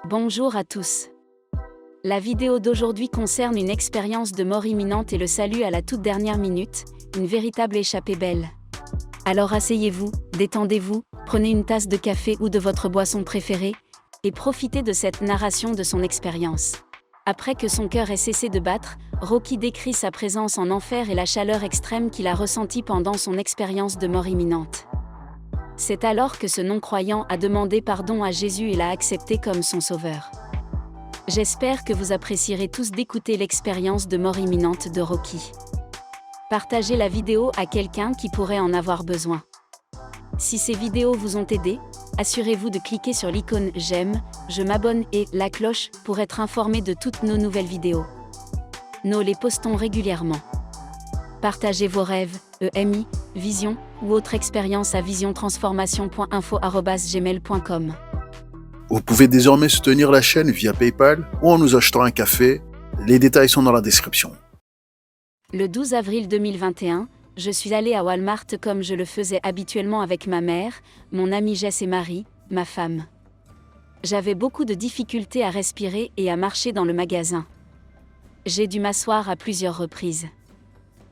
Bonjour à tous. La vidéo d'aujourd'hui concerne une expérience de mort imminente et le salut à la toute dernière minute, une véritable échappée belle. Alors asseyez-vous, détendez-vous, prenez une tasse de café ou de votre boisson préférée, et profitez de cette narration de son expérience. Après que son cœur ait cessé de battre, Rocky décrit sa présence en enfer et la chaleur extrême qu'il a ressentie pendant son expérience de mort imminente. C'est alors que ce non-croyant a demandé pardon à Jésus et l'a accepté comme son sauveur. J'espère que vous apprécierez tous d'écouter l'expérience de mort imminente de Rocky. Partagez la vidéo à quelqu'un qui pourrait en avoir besoin. Si ces vidéos vous ont aidé, assurez-vous de cliquer sur l'icône j'aime, je m'abonne et la cloche pour être informé de toutes nos nouvelles vidéos. Nous les postons régulièrement. Partagez vos rêves, EMI, visions ou autres expériences à visiontransformation.info@gmail.com. Vous pouvez désormais soutenir la chaîne via PayPal ou en nous achetant un café. Les détails sont dans la description. Le 12 avril 2021, je suis allée à Walmart comme je le faisais habituellement avec ma mère, mon amie Jess et Marie, ma femme. J'avais beaucoup de difficultés à respirer et à marcher dans le magasin. J'ai dû m'asseoir à plusieurs reprises.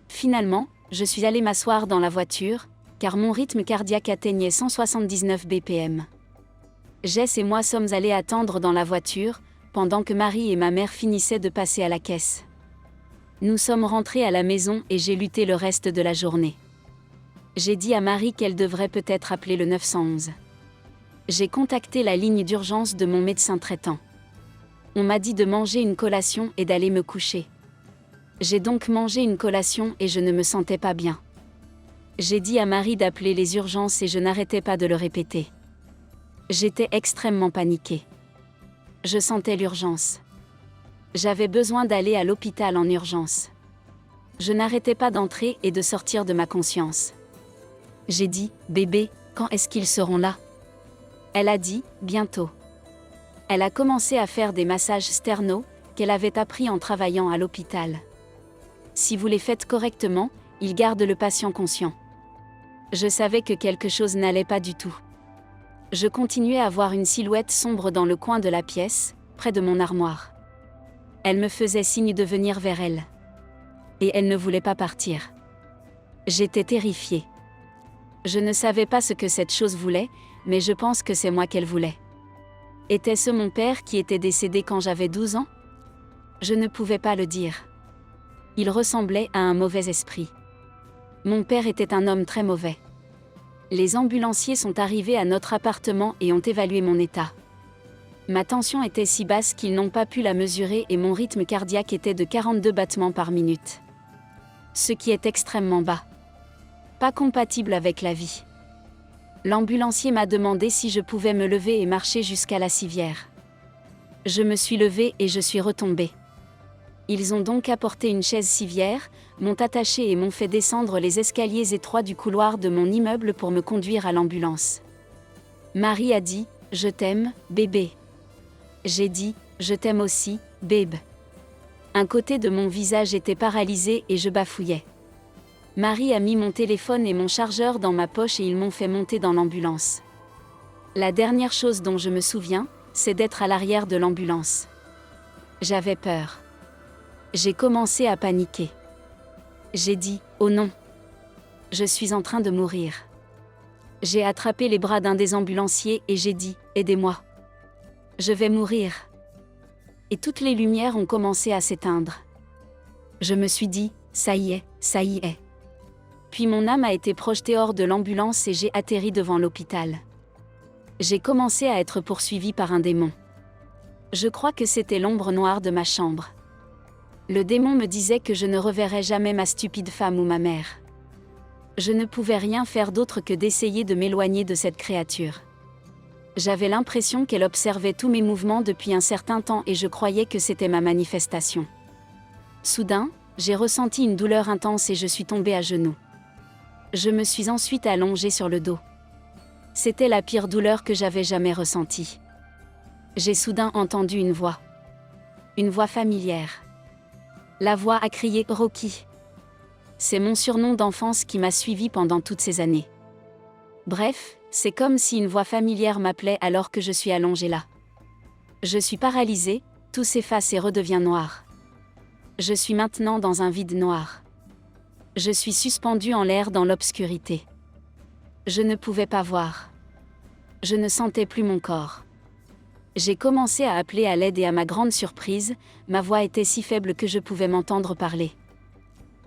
Finalement, je suis allée m'asseoir dans la voiture, car mon rythme cardiaque atteignait 179 BPM. Jess et moi sommes allés attendre dans la voiture, pendant que Marie et ma mère finissaient de passer à la caisse. Nous sommes rentrés à la maison et j'ai lutté le reste de la journée. J'ai dit à Marie qu'elle devrait peut-être appeler le 911. J'ai contacté la ligne d'urgence de mon médecin traitant. On m'a dit de manger une collation et d'aller me coucher. J'ai donc mangé une collation et je ne me sentais pas bien. J'ai dit à Marie d'appeler les urgences et je n'arrêtais pas de le répéter. J'étais extrêmement paniquée. Je sentais l'urgence. J'avais besoin d'aller à l'hôpital en urgence. Je n'arrêtais pas d'entrer et de sortir de ma conscience. J'ai dit, bébé, quand est-ce qu'ils seront là? Elle a dit, bientôt. Elle a commencé à faire des massages sternaux, qu'elle avait appris en travaillant à l'hôpital. Si vous les faites correctement, ils gardent le patient conscient. Je savais que quelque chose n'allait pas du tout. Je continuais à voir une silhouette sombre dans le coin de la pièce, près de mon armoire. Elle me faisait signe de venir vers elle. Et elle ne voulait pas partir. J'étais terrifiée. Je ne savais pas ce que cette chose voulait, mais je pense que c'est moi qu'elle voulait. Était-ce mon père qui était décédé quand j'avais 12 ans? Je ne pouvais pas le dire. Il ressemblait à un mauvais esprit. Mon père était un homme très mauvais. Les ambulanciers sont arrivés à notre appartement et ont évalué mon état. Ma tension était si basse qu'ils n'ont pas pu la mesurer et mon rythme cardiaque était de 42 battements par minute. Ce qui est extrêmement bas. Pas compatible avec la vie. L'ambulancier m'a demandé si je pouvais me lever et marcher jusqu'à la civière. Je me suis levée et je suis retombée. Ils ont donc apporté une chaise civière, m'ont attachée et m'ont fait descendre les escaliers étroits du couloir de mon immeuble pour me conduire à l'ambulance. Marie a dit, « Je t'aime, bébé ». J'ai dit, « Je t'aime aussi, babe ». Un côté de mon visage était paralysé et je bafouillais. Marie a mis mon téléphone et mon chargeur dans ma poche et ils m'ont fait monter dans l'ambulance. La dernière chose dont je me souviens, c'est d'être à l'arrière de l'ambulance. J'avais peur. J'ai commencé à paniquer. J'ai dit, oh non. Je suis en train de mourir. J'ai attrapé les bras d'un des ambulanciers et j'ai dit, aidez-moi. Je vais mourir. Et toutes les lumières ont commencé à s'éteindre. Je me suis dit, ça y est, ça y est. Puis mon âme a été projetée hors de l'ambulance et j'ai atterri devant l'hôpital. J'ai commencé à être poursuivie par un démon. Je crois que c'était l'ombre noire de ma chambre. Le démon me disait que je ne reverrais jamais ma stupide femme ou ma mère. Je ne pouvais rien faire d'autre que d'essayer de m'éloigner de cette créature. J'avais l'impression qu'elle observait tous mes mouvements depuis un certain temps et je croyais que c'était ma manifestation. Soudain, j'ai ressenti une douleur intense et je suis tombée à genoux. Je me suis ensuite allongée sur le dos. C'était la pire douleur que j'avais jamais ressentie. J'ai soudain entendu une voix. Une voix familière. La voix a crié « Rocky ». C'est mon surnom d'enfance qui m'a suivi pendant toutes ces années. Bref, c'est comme si une voix familière m'appelait alors que je suis allongée là. Je suis paralysée, tout s'efface et redevient noir. Je suis maintenant dans un vide noir. Je suis suspendue en l'air dans l'obscurité. Je ne pouvais pas voir. Je ne sentais plus mon corps. J'ai commencé à appeler à l'aide et à ma grande surprise, ma voix était si faible que je pouvais m'entendre parler.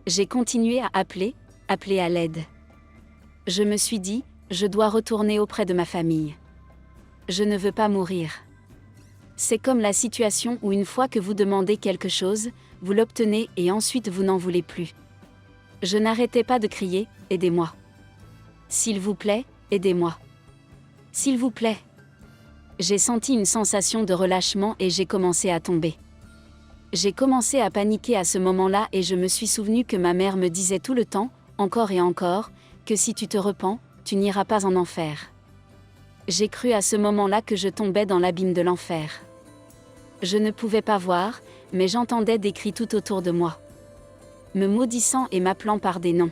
J'ai continué à appeler à l'aide. Je me suis dit, je dois retourner auprès de ma famille. Je ne veux pas mourir. C'est comme la situation où une fois que vous demandez quelque chose, vous l'obtenez et ensuite vous n'en voulez plus. Je n'arrêtais pas de crier, aidez-moi. S'il vous plaît, aidez-moi. S'il vous plaît. J'ai senti une sensation de relâchement et j'ai commencé à tomber. J'ai commencé à paniquer à ce moment-là et je me suis souvenu que ma mère me disait tout le temps, encore et encore, que si tu te repens, tu n'iras pas en enfer. J'ai cru à ce moment-là que je tombais dans l'abîme de l'enfer. Je ne pouvais pas voir, mais j'entendais des cris tout autour de moi, me maudissant et m'appelant par des noms.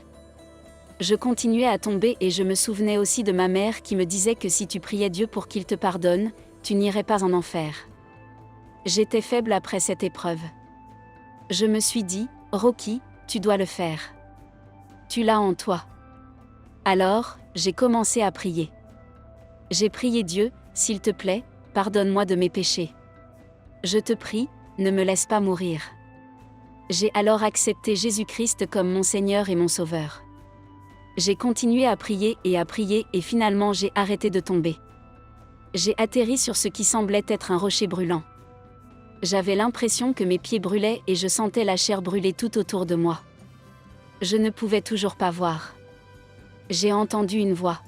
Je continuais à tomber et je me souvenais aussi de ma mère qui me disait que si tu priais Dieu pour qu'il te pardonne, tu n'irais pas en enfer. J'étais faible après cette épreuve. Je me suis dit, Rocky, tu dois le faire. Tu l'as en toi. Alors, j'ai commencé à prier. J'ai prié Dieu, s'il te plaît, pardonne-moi de mes péchés. Je te prie, ne me laisse pas mourir. J'ai alors accepté Jésus-Christ comme mon Seigneur et mon Sauveur. J'ai continué à prier et finalement j'ai arrêté de tomber. J'ai atterri sur ce qui semblait être un rocher brûlant. J'avais l'impression que mes pieds brûlaient et je sentais la chair brûler tout autour de moi. Je ne pouvais toujours pas voir. J'ai entendu une voix.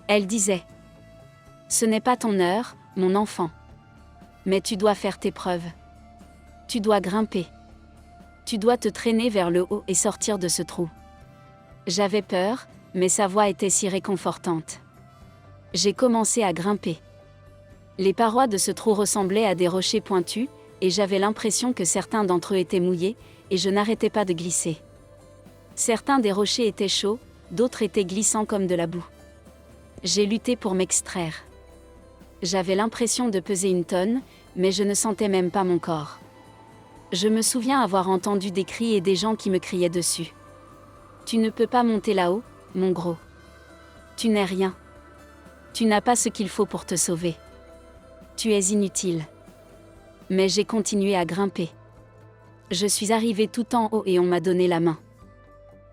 Elle disait : « Ce n'est pas ton heure, mon enfant. Mais tu dois faire tes preuves. Tu dois grimper. Tu dois te traîner vers le haut et sortir de ce trou. » J'avais peur, mais sa voix était si réconfortante. J'ai commencé à grimper. Les parois de ce trou ressemblaient à des rochers pointus, et j'avais l'impression que certains d'entre eux étaient mouillés, et je n'arrêtais pas de glisser. Certains des rochers étaient chauds, d'autres étaient glissants comme de la boue. J'ai lutté pour m'extraire. J'avais l'impression de peser une tonne, mais je ne sentais même pas mon corps. Je me souviens avoir entendu des cris et des gens qui me criaient dessus. Tu ne peux pas monter là-haut, mon gros. Tu n'es rien. Tu n'as pas ce qu'il faut pour te sauver. Tu es inutile. Mais j'ai continué à grimper. Je suis arrivée tout en haut et on m'a donné la main.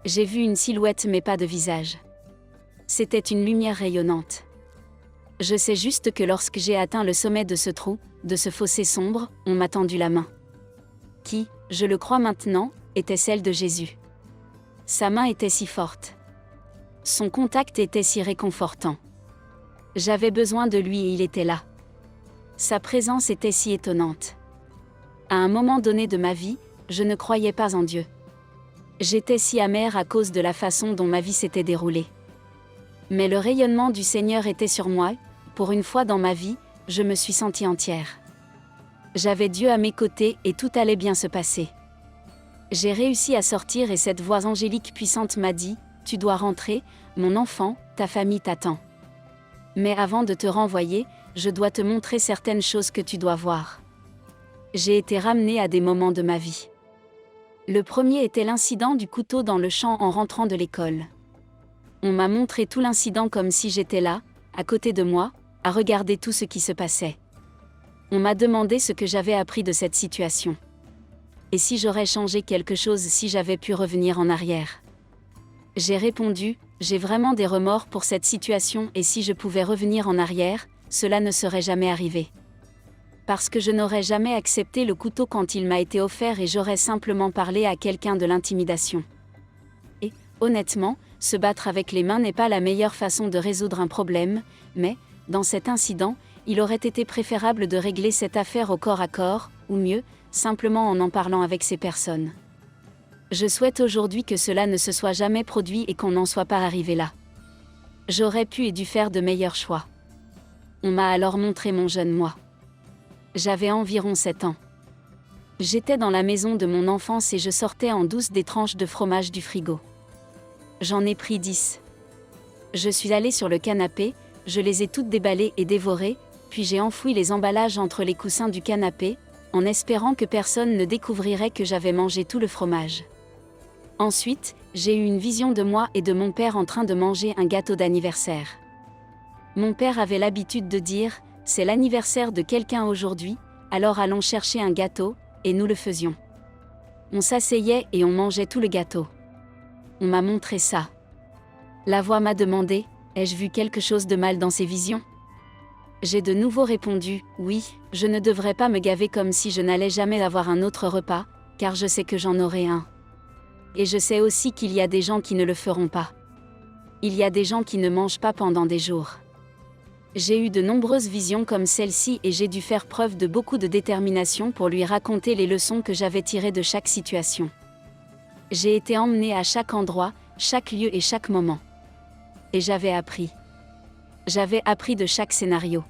J'ai vu une silhouette mais pas de visage. C'était une lumière rayonnante. Je sais juste que lorsque j'ai atteint le sommet de ce trou, de ce fossé sombre, on m'a tendu la main. Qui, je le crois maintenant, était celle de Jésus. Sa main était si forte. Son contact était si réconfortant. J'avais besoin de lui et il était là. Sa présence était si étonnante. À un moment donné de ma vie, je ne croyais pas en Dieu. J'étais si amère à cause de la façon dont ma vie s'était déroulée. Mais le rayonnement du Seigneur était sur moi, pour une fois dans ma vie, je me suis sentie entière. J'avais Dieu à mes côtés et tout allait bien se passer. J'ai réussi à sortir et cette voix angélique puissante m'a dit : « Tu dois rentrer, mon enfant, ta famille t'attend. Mais avant de te renvoyer, je dois te montrer certaines choses que tu dois voir. » J'ai été ramenée à des moments de ma vie. Le premier était l'incident du couteau dans le champ en rentrant de l'école. On m'a montré tout l'incident comme si j'étais là, à côté de moi, à regarder tout ce qui se passait. On m'a demandé ce que j'avais appris de cette situation. Et si j'aurais changé quelque chose si j'avais pu revenir en arrière. J'ai répondu, j'ai vraiment des remords pour cette situation et si je pouvais revenir en arrière, cela ne serait jamais arrivé. Parce que je n'aurais jamais accepté le couteau quand il m'a été offert et j'aurais simplement parlé à quelqu'un de l'intimidation. Et, honnêtement, se battre avec les mains n'est pas la meilleure façon de résoudre un problème, mais, dans cet incident, il aurait été préférable de régler cette affaire au corps à corps, ou mieux, simplement en parlant avec ces personnes. Je souhaite aujourd'hui que cela ne se soit jamais produit et qu'on n'en soit pas arrivé là. J'aurais pu et dû faire de meilleurs choix. On m'a alors montré mon jeune moi. J'avais environ 7 ans. J'étais dans la maison de mon enfance et je sortais en douce des tranches de fromage du frigo. J'en ai pris 10. Je suis allée sur le canapé, je les ai toutes déballées et dévorées, puis j'ai enfoui les emballages entre les coussins du canapé, en espérant que personne ne découvrirait que j'avais mangé tout le fromage. Ensuite, j'ai eu une vision de moi et de mon père en train de manger un gâteau d'anniversaire. Mon père avait l'habitude de dire « C'est l'anniversaire de quelqu'un aujourd'hui, alors allons chercher un gâteau », et nous le faisions. On s'asseyait et on mangeait tout le gâteau. On m'a montré ça. La voix m'a demandé « Ai-je vu quelque chose de mal dans ces visions ?» J'ai de nouveau répondu « Oui, je ne devrais pas me gaver comme si je n'allais jamais avoir un autre repas, car je sais que j'en aurai un. Et je sais aussi qu'il y a des gens qui ne le feront pas. Il y a des gens qui ne mangent pas pendant des jours. » J'ai eu de nombreuses visions comme celle-ci et j'ai dû faire preuve de beaucoup de détermination pour lui raconter les leçons que j'avais tirées de chaque situation. J'ai été emmenée à chaque endroit, chaque lieu et chaque moment. Et j'avais appris. J'avais appris de chaque scénario.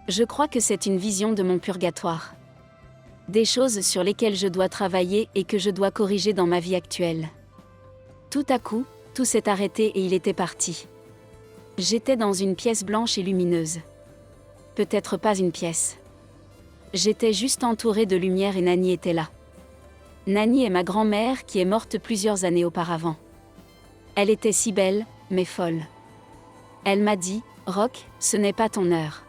Je crois que c'est une vision de mon purgatoire. Des choses sur lesquelles je dois travailler et que je dois corriger dans ma vie actuelle. Tout à coup, tout s'est arrêté et il était parti. J'étais dans une pièce blanche et lumineuse. Peut-être pas une pièce. J'étais juste entourée de lumière et Nanny était là. Nanny est ma grand-mère qui est morte plusieurs années auparavant. Elle était si belle, mais folle. Elle m'a dit « Rock, ce n'est pas ton heure.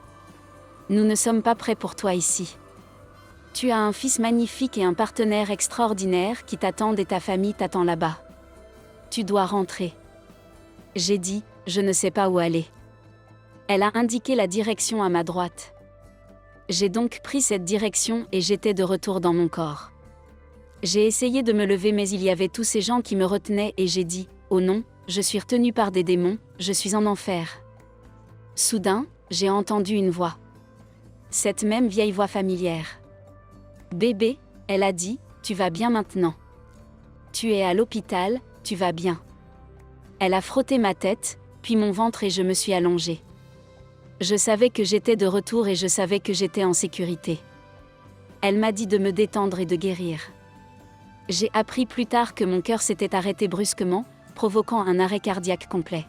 Nous ne sommes pas prêts pour toi ici. Tu as un fils magnifique et un partenaire extraordinaire qui t'attendent et ta famille t'attend là-bas. Tu dois rentrer. » J'ai dit « Je ne sais pas où aller. » Elle a indiqué la direction à ma droite. J'ai donc pris cette direction et j'étais de retour dans mon corps. J'ai essayé de me lever mais il y avait tous ces gens qui me retenaient et j'ai dit « Oh non, je suis retenue par des démons, je suis en enfer. » Soudain, j'ai entendu une voix. Cette même vieille voix familière. « Bébé, » elle a dit, « tu vas bien maintenant. Tu es à l'hôpital, tu vas bien. » Elle a frotté ma tête, puis mon ventre et je me suis allongée. Je savais que j'étais de retour et je savais que j'étais en sécurité. Elle m'a dit de me détendre et de guérir. J'ai appris plus tard que mon cœur s'était arrêté brusquement, provoquant un arrêt cardiaque complet.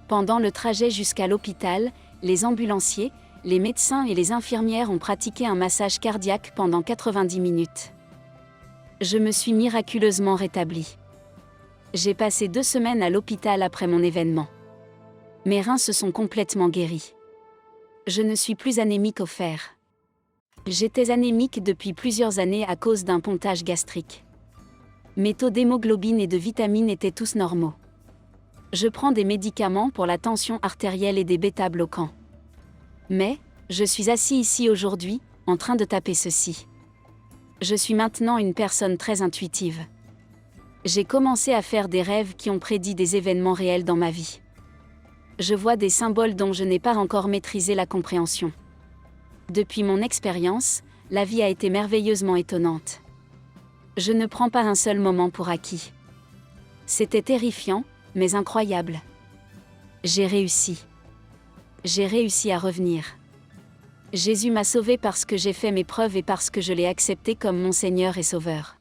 Pendant le trajet jusqu'à l'hôpital, les ambulanciers, les médecins et les infirmières ont pratiqué un massage cardiaque pendant 90 minutes. Je me suis miraculeusement rétablie. J'ai passé 2 semaines à l'hôpital après mon événement. Mes reins se sont complètement guéris. Je ne suis plus anémique au fer. J'étais anémique depuis plusieurs années à cause d'un pontage gastrique. Mes taux d'hémoglobine et de vitamines étaient tous normaux. Je prends des médicaments pour la tension artérielle et des bêta-bloquants. Mais, je suis assis ici aujourd'hui, en train de taper ceci. Je suis maintenant une personne très intuitive. J'ai commencé à faire des rêves qui ont prédit des événements réels dans ma vie. Je vois des symboles dont je n'ai pas encore maîtrisé la compréhension. Depuis mon expérience, la vie a été merveilleusement étonnante. Je ne prends pas un seul moment pour acquis. C'était terrifiant, mais incroyable. J'ai réussi. J'ai réussi à revenir. Jésus m'a sauvé parce que j'ai fait mes preuves et parce que je l'ai accepté comme mon Seigneur et Sauveur.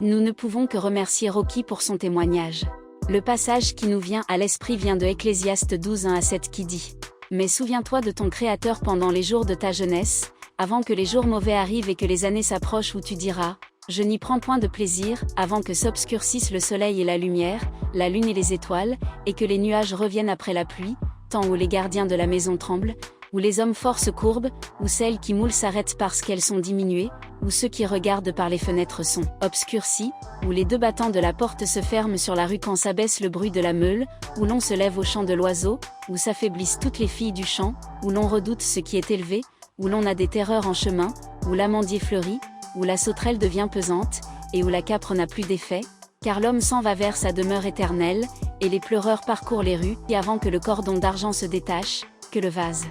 Nous ne pouvons que remercier Rocky pour son témoignage. Le passage qui nous vient à l'esprit vient de Ecclésiaste 12, 1-7 qui dit « Mais souviens-toi de ton Créateur pendant les jours de ta jeunesse, avant que les jours mauvais arrivent et que les années s'approchent où tu diras « Je n'y prends point de plaisir », avant que s'obscurcissent le soleil et la lumière, la lune et les étoiles, et que les nuages reviennent après la pluie, temps où les gardiens de la maison tremblent, où les hommes forts se courbent, où celles qui moulent s'arrêtent parce qu'elles sont diminuées, où ceux qui regardent par les fenêtres sont obscurcis, où les 2 battants de la porte se ferment sur la rue quand s'abaisse le bruit de la meule, où l'on se lève au chant de l'oiseau, où s'affaiblissent toutes les filles du champ, où l'on redoute ce qui est élevé, où l'on a des terreurs en chemin, où l'amandier fleurit, où la sauterelle devient pesante, et où la capre n'a plus d'effet, car l'homme s'en va vers sa demeure éternelle, et les pleureurs parcourent les rues, et avant que le cordon d'argent se détache, que le vase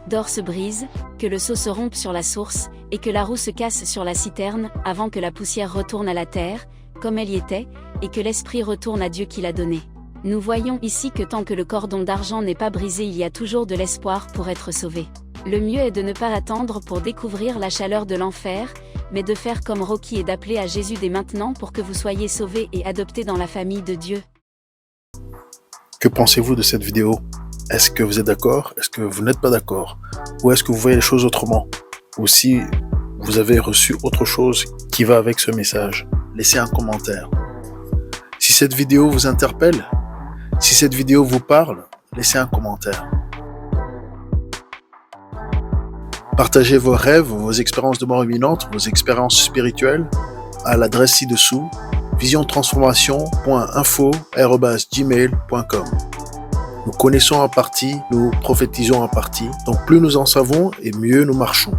d'or se brise, que le seau se rompe sur la source, et que la roue se casse sur la citerne, avant que la poussière retourne à la terre, comme elle y était, et que l'esprit retourne à Dieu qui l'a donné. Nous voyons ici que tant que le cordon d'argent n'est pas brisé, il y a toujours de l'espoir pour être sauvé. Le mieux est de ne pas attendre pour découvrir la chaleur de l'enfer, mais de faire comme Rocky et d'appeler à Jésus dès maintenant pour que vous soyez sauvés et adoptés dans la famille de Dieu. Que pensez-vous de cette vidéo? Est-ce que vous êtes d'accord? Est-ce que vous n'êtes pas d'accord? Ou est-ce que vous voyez les choses autrement? Ou si vous avez reçu autre chose qui va avec ce message, laissez un commentaire. Si cette vidéo vous interpelle, si cette vidéo vous parle, laissez un commentaire. Partagez vos rêves, vos expériences de mort imminente, vos expériences spirituelles à l'adresse ci-dessous, visiontransformation.info@gmail.com. Nous connaissons en partie, nous prophétisons en partie, donc plus nous en savons et mieux nous marchons.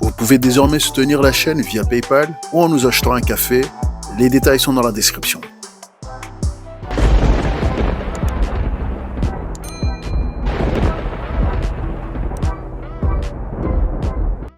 Vous pouvez désormais soutenir la chaîne via PayPal ou en nous achetant un café. Les détails sont dans la description.